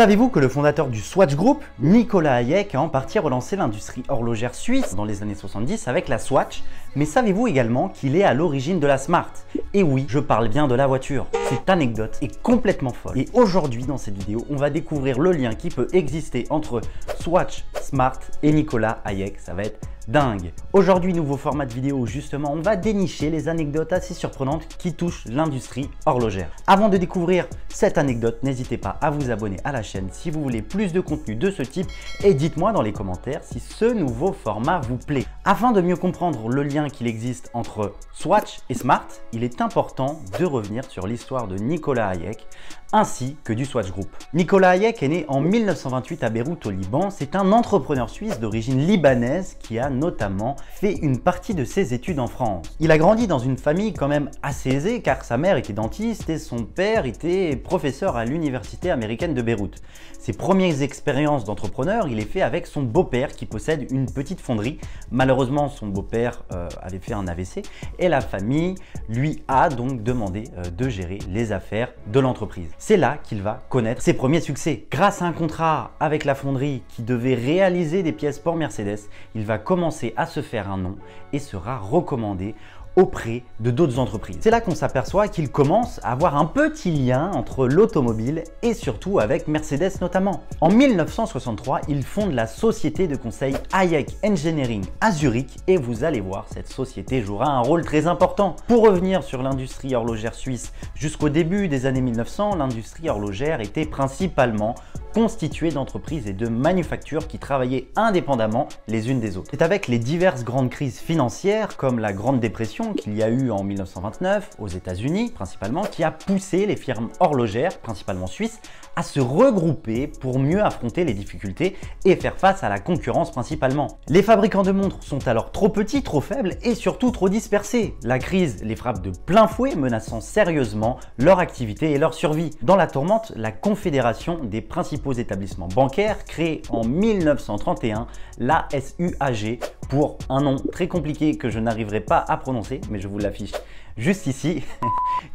Savez-vous que le fondateur du Swatch Group, Nicolas Hayek, a en partie relancé l'industrie horlogère suisse dans les années 70 avec la Swatch? Mais savez-vous également qu'il est à l'origine de la Smart? Et oui, je parle bien de la voiture. Cette anecdote est complètement folle. Et aujourd'hui, dans cette vidéo, on va découvrir le lien qui peut exister entre Swatch, Smart et Nicolas Hayek. Ça va être dingue. Aujourd'hui, nouveau format de vidéo où justement on va dénicher les anecdotes assez surprenantes qui touchent l'industrie horlogère. Avant de découvrir cette anecdote, n'hésitez pas à vous abonner à la chaîne si vous voulez plus de contenu de ce type et dites-moi dans les commentaires si ce nouveau format vous plaît. Afin de mieux comprendre le lien qu'il existe entre Swatch et Smart, il est important de revenir sur l'histoire de Nicolas Hayek ainsi que du Swatch Group. Nicolas Hayek est né en 1928 à Beyrouth au Liban. C'est un entrepreneur suisse d'origine libanaise qui a notamment fait une partie de ses études en France. Il a grandi dans une famille quand même assez aisée car sa mère était dentiste et son père était professeur à l'université américaine de Beyrouth. Ses premières expériences d'entrepreneur, il les fait avec son beau-père qui possède une petite fonderie. Malheureusement, son beau-père avait fait un AVC et la famille lui a donc demandé de gérer les affaires de l'entreprise. C'est là qu'il va connaître ses premiers succès. Grâce à un contrat avec la fonderie qui devait réaliser des pièces pour Mercedes, il va commencer à se faire un nom et sera recommandé auprès de d'autres entreprises. C'est là qu'on s'aperçoit qu'il commence à avoir un petit lien entre l'automobile et surtout avec Mercedes notamment. En 1963, il fonde la société de conseil Hayek Engineering à Zurich et vous allez voir, cette société jouera un rôle très important. Pour revenir sur l'industrie horlogère suisse, jusqu'au début des années 1900, l'industrie horlogère était principalement constituée d'entreprises et de manufactures qui travaillaient indépendamment les unes des autres. C'est avec les diverses grandes crises financières comme la Grande Dépression qu'il y a eu en 1929 aux États-Unis principalement qui a poussé les firmes horlogères, principalement suisses, à se regrouper pour mieux affronter les difficultés et faire face à la concurrence principalement. Les fabricants de montres sont alors trop petits, trop faibles et surtout trop dispersés. La crise les frappe de plein fouet, menaçant sérieusement leur activité et leur survie. Dans la tourmente, la Confédération des principaux établissements bancaires, créée en 1931, la SUAG, pour un nom très compliqué que je n'arriverai pas à prononcer, mais je vous l'affiche juste ici,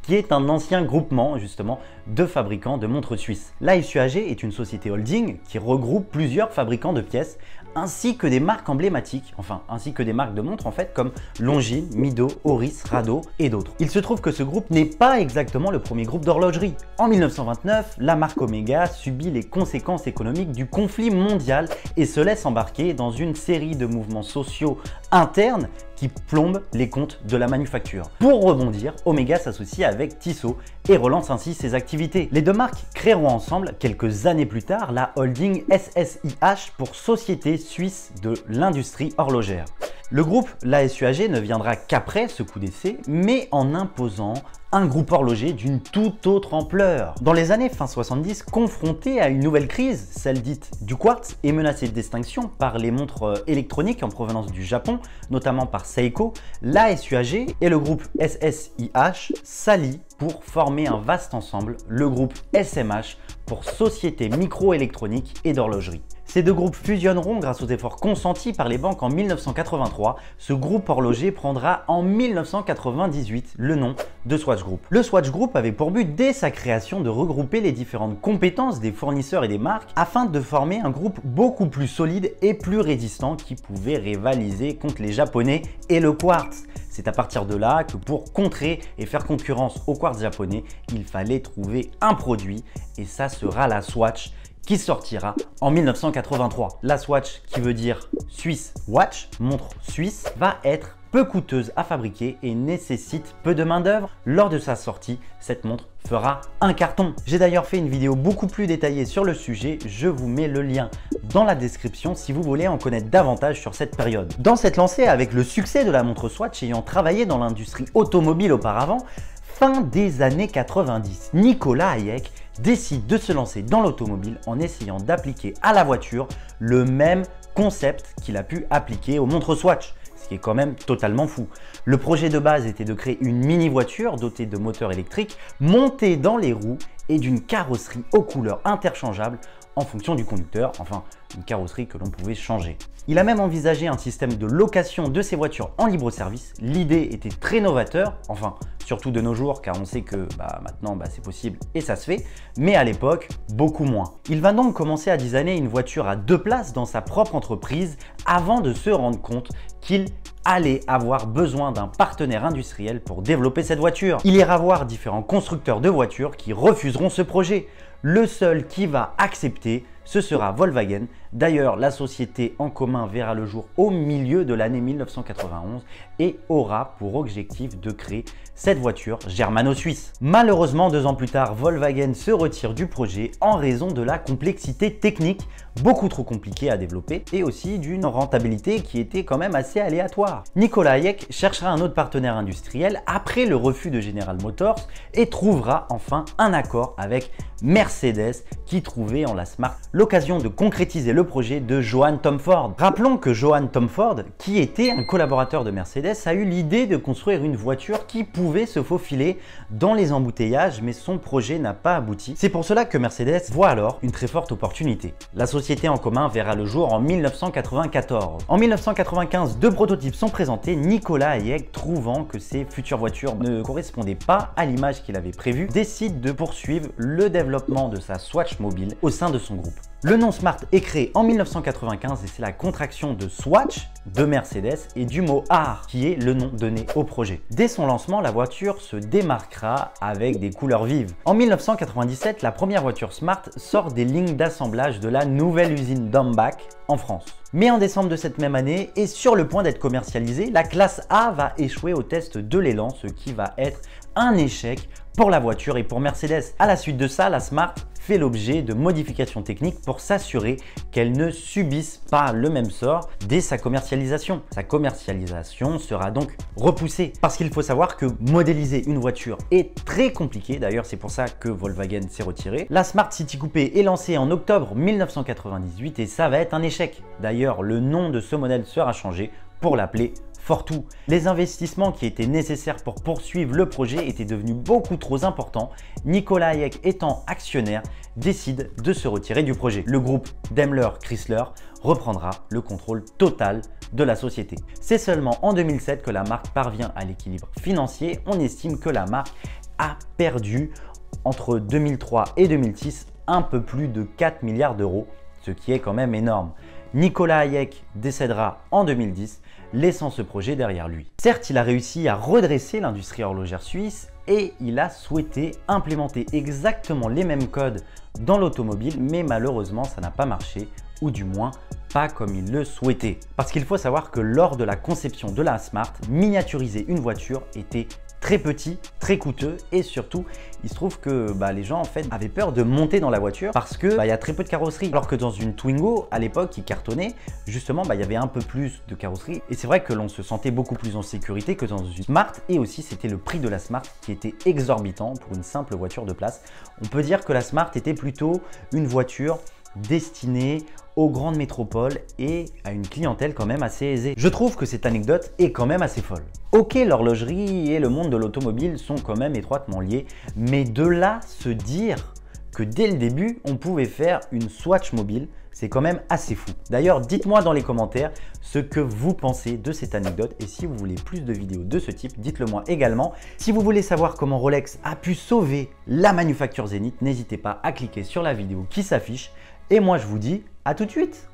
qui est un ancien groupement justement de fabricants de montres suisses. La SUAG est une société holding qui regroupe plusieurs fabricants de pièces ainsi que des marques emblématiques, ainsi que des marques de montres en fait comme Longines, Mido, Oris, Rado et d'autres. Il se trouve que ce groupe n'est pas exactement le premier groupe d'horlogerie. En 1929, la marque Omega subit les conséquences économiques du conflit mondial et se laisse embarquer dans une série de mouvements sociaux internes qui plombent les comptes de la manufacture. Pour rebondir, Omega s'associe avec Tissot et relance ainsi ses activités. Les deux marques créeront ensemble, quelques années plus tard, la holding SSIH pour Société Suisse de l'Industrie Horlogère. Le groupe, la SUAG, ne viendra qu'après ce coup d'essai, mais en imposant un groupe horloger d'une toute autre ampleur. Dans les années fin 70, confronté à une nouvelle crise, celle dite du quartz, et menacée d'extinction par les montres électroniques en provenance du Japon, notamment par Seiko, la SUAG et le groupe SSIH s'allient pour former un vaste ensemble, le groupe SMH pour Société Microélectronique et d'Horlogerie. Ces deux groupes fusionneront grâce aux efforts consentis par les banques en 1983. Ce groupe horloger prendra en 1998 le nom de Swatch Group. Le Swatch Group avait pour but dès sa création de regrouper les différentes compétences des fournisseurs et des marques afin de former un groupe beaucoup plus solide et plus résistant qui pouvait rivaliser contre les Japonais et le quartz. C'est à partir de là que pour contrer et faire concurrence au quartz japonais, il fallait trouver un produit et ça sera la Swatch qui sortira en 1983. La Swatch, qui veut dire Swiss Watch, montre suisse, va être peu coûteuse à fabriquer et nécessite peu de main d'œuvre. Lors de sa sortie, cette montre fera un carton. J'ai d'ailleurs fait une vidéo beaucoup plus détaillée sur le sujet, je vous mets le lien dans la description si vous voulez en connaître davantage sur cette période. Dans cette lancée, avec le succès de la montre Swatch ayant travaillé dans l'industrie automobile auparavant, fin des années 90, Nicolas Hayek décide de se lancer dans l'automobile en essayant d'appliquer à la voiture le même concept qu'il a pu appliquer aux montres Swatch. ce qui est quand même totalement fou. Le projet de base était de créer une mini-voiture dotée de moteurs électriques, montée dans les roues et d'une carrosserie aux couleurs interchangeables en fonction du conducteur, enfin une carrosserie que l'on pouvait changer. Il a même envisagé un système de location de ces voitures en libre service. L'idée était très novateur, enfin surtout de nos jours car on sait que maintenant c'est possible et ça se fait, mais à l'époque beaucoup moins. Il va donc commencer à designer une voiture à 2 places dans sa propre entreprise avant de se rendre compte qu'il allait avoir besoin d'un partenaire industriel pour développer cette voiture. Il ira voir différents constructeurs de voitures qui refuseront ce projet. Le seul qui va accepter, ce sera Volkswagen. D'ailleurs, la société en commun verra le jour au milieu de l'année 1991 et aura pour objectif de créer cette voiture germano-suisse. Malheureusement, 2 ans plus tard, Volkswagen se retire du projet en raison de la complexité technique, beaucoup trop compliquée à développer, et aussi d'une rentabilité qui était quand même assez aléatoire. Nicolas Hayek cherchera un autre partenaire industriel après le refus de General Motors et trouvera enfin un accord avec Mercedes qui trouvait en la Smart l'occasion de concrétiser le projet de Johann Tom Ford. Rappelons que Johann Tom Ford, qui était un collaborateur de Mercedes, a eu l'idée de construire une voiture qui pouvait se faufiler dans les embouteillages, mais son projet n'a pas abouti. C'est pour cela que Mercedes voit alors une très forte opportunité. La société en commun verra le jour en 1994. En 1995, 2 prototypes sont présentés. Nicolas Hayek, trouvant que ces futures voitures ne correspondaient pas à l'image qu'il avait prévue, décide de poursuivre le développement de sa Swatch mobile au sein de son groupe. Le nom Smart est créé en 1995 et c'est la contraction de Swatch, de Mercedes et du mot art qui est le nom donné au projet. Dès son lancement, la voiture se démarquera avec des couleurs vives. En 1997, la première voiture Smart sort des lignes d'assemblage de la nouvelle usine d'Hambach en France. Mais en décembre de cette même année, et sur le point d'être commercialisée, la classe A va échouer au test de l'élan, ce qui va être un échec pour la voiture et pour Mercedes. À la suite de ça, la Smart fait l'objet de modifications techniques pour s'assurer qu'elle ne subisse pas le même sort dès sa commercialisation. Sa commercialisation sera donc repoussée parce qu'il faut savoir que modéliser une voiture est très compliqué. D'ailleurs, c'est pour ça que Volkswagen s'est retiré. La Smart City Coupé est lancée en octobre 1998 et ça va être un échec. D'ailleurs, le nom de ce modèle sera changé pour l'appeler Fortwo. Les investissements qui étaient nécessaires pour poursuivre le projet étaient devenus beaucoup trop importants. Nicolas Hayek, étant actionnaire, décide de se retirer du projet. Le groupe Daimler-Chrysler reprendra le contrôle total de la société. C'est seulement en 2007 que la marque parvient à l'équilibre financier. On estime que la marque a perdu entre 2003 et 2006 un peu plus de 4 milliards d'euros, ce qui est quand même énorme. Nicolas Hayek décédera en 2010, laissant ce projet derrière lui. Certes, il a réussi à redresser l'industrie horlogère suisse et il a souhaité implémenter exactement les mêmes codes dans l'automobile, mais malheureusement, ça n'a pas marché, ou du moins pas comme il le souhaitait. Parce qu'il faut savoir que lors de la conception de la Smart, miniaturiser une voiture était très petit, très coûteux et surtout, il se trouve que les gens en fait avaient peur de monter dans la voiture parce que y a très peu de carrosserie. Alors que dans une Twingo, à l'époque, qui cartonnait, justement, il y avait un peu plus de carrosserie et c'est vrai que l'on se sentait beaucoup plus en sécurité que dans une Smart et aussi c'était le prix de la Smart qui était exorbitant pour une simple voiture de place. On peut dire que la Smart était plutôt une voiture destinée aux grandes métropoles et à une clientèle quand même assez aisée. Je trouve que cette anecdote est quand même assez folle. Ok, l'horlogerie et le monde de l'automobile sont quand même étroitement liés, mais de là se dire que dès le début, on pouvait faire une Swatch mobile, c'est quand même assez fou. D'ailleurs, dites-moi dans les commentaires ce que vous pensez de cette anecdote et si vous voulez plus de vidéos de ce type, dites-le moi également. Si vous voulez savoir comment Rolex a pu sauver la manufacture Zenith, n'hésitez pas à cliquer sur la vidéo qui s'affiche. Et moi, je vous dis à tout de suite.